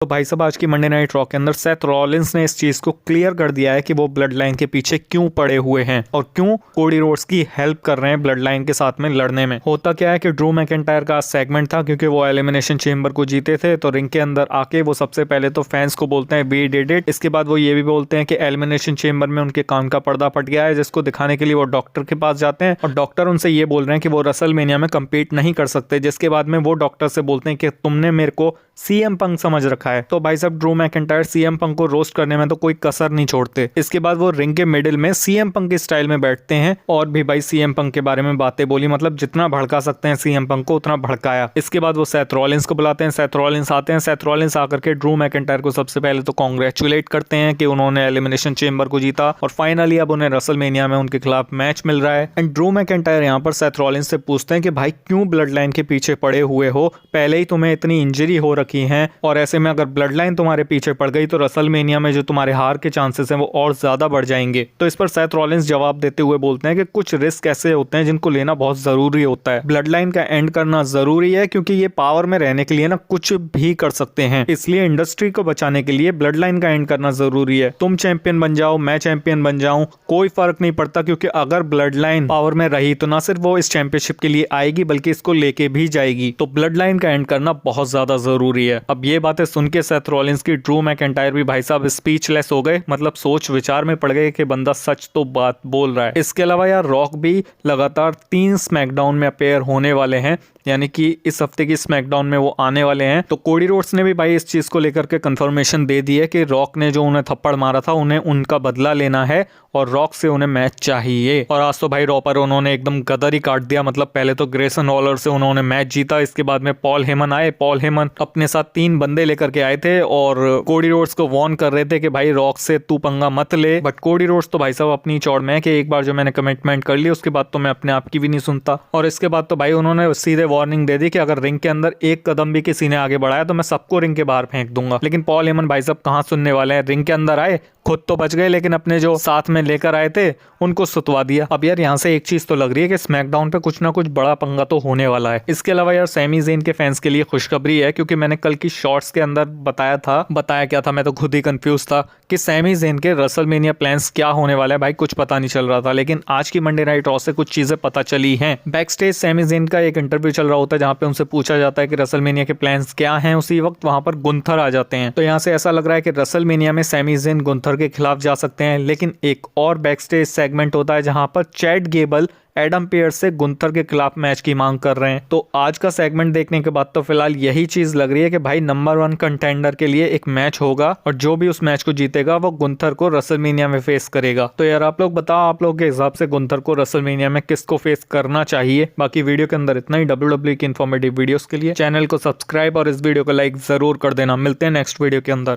तो भाई साहब आज की मंडे नाइट रॉ के अंदर सेथ रॉलिंस ने इस चीज को क्लियर कर दिया है कि वो ब्लड लाइन के पीछे क्यों पड़े हुए हैं और क्यों कोडी रोड्स की हेल्प कर रहे हैं ब्लड लाइन के साथ में लड़ने में। होता क्या है कि ड्रू मैकिंटायर का सेगमेंट था, क्योंकि वो एलिमिनेशन चेंबर को जीते थे तो रिंग के अंदर आके वो सबसे पहले तो फैंस को बोलते हैं वी डिड इट। इसके बाद वो ये भी बोलते हैं कि एलिमिनेशन चेंबर में उनके कान का पर्दा फट गया है, जिसको दिखाने के लिए वो डॉक्टर के पास जाते हैं और डॉक्टर उनसे ये बोल रहे हैं कि वो रसलमेनिया में कम्पीट नहीं कर सकते। जिसके बाद में वो डॉक्टर से बोलते हैं कि तुमने मेरे को सीएम पंक समझ रखा है। तो भाई साहब ड्रू मैकिंटायर सीएम पंक को रोस्ट करने में तो कोई कसर नहीं छोड़ते। इसके बाद वो रिंग के मिडिल में सीएम पंक के स्टाइल में बैठते हैं और भी भाई सीएम पंक के बारे में बातें बोली, मतलब जितना भड़का सकते हैं सीएम पंक को उतना भड़काया। इसके बाद वो सेथ रॉलिंस को बुलाते हैं, सेथ रॉलिंस आते हैं। सेथ रॉलिंस आकर के ड्रू मैकिंटायर को सबसे पहले तो कांग्रेचुलेट करते हैं कि उन्होंने एलिमिनेशन चेंबर को जीता और फाइनली अब उन्हें रसलमेनिया में उनके खिलाफ मैच मिल रहा है। एंड ड्रू मैकिंटायर यहाँ पर सेथ रॉलिंस से पूछते हैं कि भाई क्यों ब्लड लाइन के पीछे पड़े हुए हो, पहले ही तुम्हें इतनी इंजरी हो रखी है और ऐसे में अगर ब्लड लाइन तुम्हारे पीछे पड़ गई तो रसलमेनिया में जो तुम्हारे हार के चांसेस हैं वो और ज्यादा बढ़ जाएंगे। तो इस पर सेथ रॉलिंस जवाब देते हुए बोलते हैं कि कुछ रिस्क ऐसे होते हैं जिनको लेना बहुत जरूरी होता है। ब्लड लाइन का एंड करना जरूरी है क्योंकि ये पावर में रहने के लिए ना कुछ भी कर सकते हैं, इसलिए इंडस्ट्री को बचाने के लिए ब्लड लाइन का एंड करना जरूरी है। तुम चैंपियन बन जाओ, मैं चैंपियन बन जाऊं, कोई फर्क नहीं पड़ता, क्योंकि अगर ब्लड लाइन पावर में रही तो ना सिर्फ वो इस चैंपियनशिप के लिए आएगी बल्कि इसको लेके भी जाएगी। तो ब्लड लाइन का एंड करना बहुत ज्यादा जरूरी है। अब ये बातें सुन के सेथ रॉलिंस की ड्रू मैकिंटायर भी भाई साहब स्पीचलेस हो गए, मतलब सोच विचार में पड़ गए कि बंदा सच तो बात बोल रहा है। इसके अलावा यार रॉक भी लगातार 3 स्मैकडाउन में अपेयर होने वाले हैं, यानी कि इस हफ्ते की स्मैकडाउन में वो आने वाले हैं। तो कोडी रोड्स ने भी भाई इस चीज को लेकर के कंफर्मेशन दे दी है कि रॉक ने जो उन्हें थप्पड़ मारा था उन्हें उनका बदला लेना है और रॉक से उन्हें मैच चाहिए। और आज तो भाई रॉ पर उन्होंने एकदम गदर ही काट दिया, मतलब पहले तो ग्रेसन वॉलर से उन्होंने मैच जीता, इसके बाद में पॉल हेमन आए। पॉल हेमन अपने साथ 3 बंदे लेकर के आए थे और कोडी रोड्स को वार्न कर रहे थे कि भाई रॉक से तू पंगा मत ले, बट कोडी रोड्स तो भाई साहब अपनी चौड़ में है कि एक बार जो मैंने कमिटमेंट कर ली उसके बाद तो मैं अपने आप की भी नहीं सुनता। और इसके बाद तो भाई उन्होंने सीधे वार्निंग दे दी कि अगर रिंग के अंदर एक कदम भी किसी ने आगे बढ़ाया तो मैं सबको रिंग के बाहर फेंक दूंगा। लेकिन पॉल हेमन भाई साहब कहाँ सुनने वाले हैं, रिंग के अंदर आए, खुद तो बच गए लेकिन अपने जो साथ में लेकर आए थे उनको सुतवा दिया। अब यार यहाँ से एक चीज तो लग रही है कि स्मैकडाउन पे कुछ ना कुछ बड़ा पंगा तो होने वाला है। इसके अलावा यार सैमी ज़ेन के फैंस के लिए खुशखबरी है, क्योंकि मैंने कल की शॉर्ट्स के अंदर बताया क्या था, मैं तो खुद ही कंफ्यूज था कि सैमी ज़ेन के रसलमेनिया प्लान्स क्या होने वाला है। भाई कुछ पता नहीं चल रहा था, लेकिन आज की मंडे नाइट रॉ से कुछ चीजें पता चली हैं। बैक स्टेज सैमी ज़ेन का एक इंटरव्यू चल रहा होता है जहाँ पे उनसे पूछा जाता है कि रसलमेनिया के प्लान्स क्या हैं। उसी वक्त वहां पर गुंथर आ जाते हैं, तो यहाँ से ऐसा लग रहा है कि रसलमेनिया में सैमी ज़ेन गुंथर के खिलाफ जा सकते हैं। लेकिन एक और बैक स्टेज सेगमेंट होता है जहां पर चैट गेबल एडम पेयर्स से गुंथर के खिलाफ मैच की मांग कर रहे हैं। तो आज का सेगमेंट देखने के बाद तो फिलहाल यही चीज लग रही है कि भाई नंबर 1 कंटेंडर के लिए एक मैच होगा और जो भी उस मैच को जीतेगा वो गुंथर को रसलमेनिया में फेस करेगा। तो यार आप लोग बताओ, आप लोग के हिसाब से गुंथर को रसलमेनिया में किसको फेस करना चाहिए। बाकी वीडियो के अंदर इतना ही। WWE की इन्फॉर्मेटिव वीडियोस के लिए चैनल को सब्सक्राइब और इस वीडियो को लाइक जरूर कर देना। मिलते हैं नेक्स्ट वीडियो के अंदर।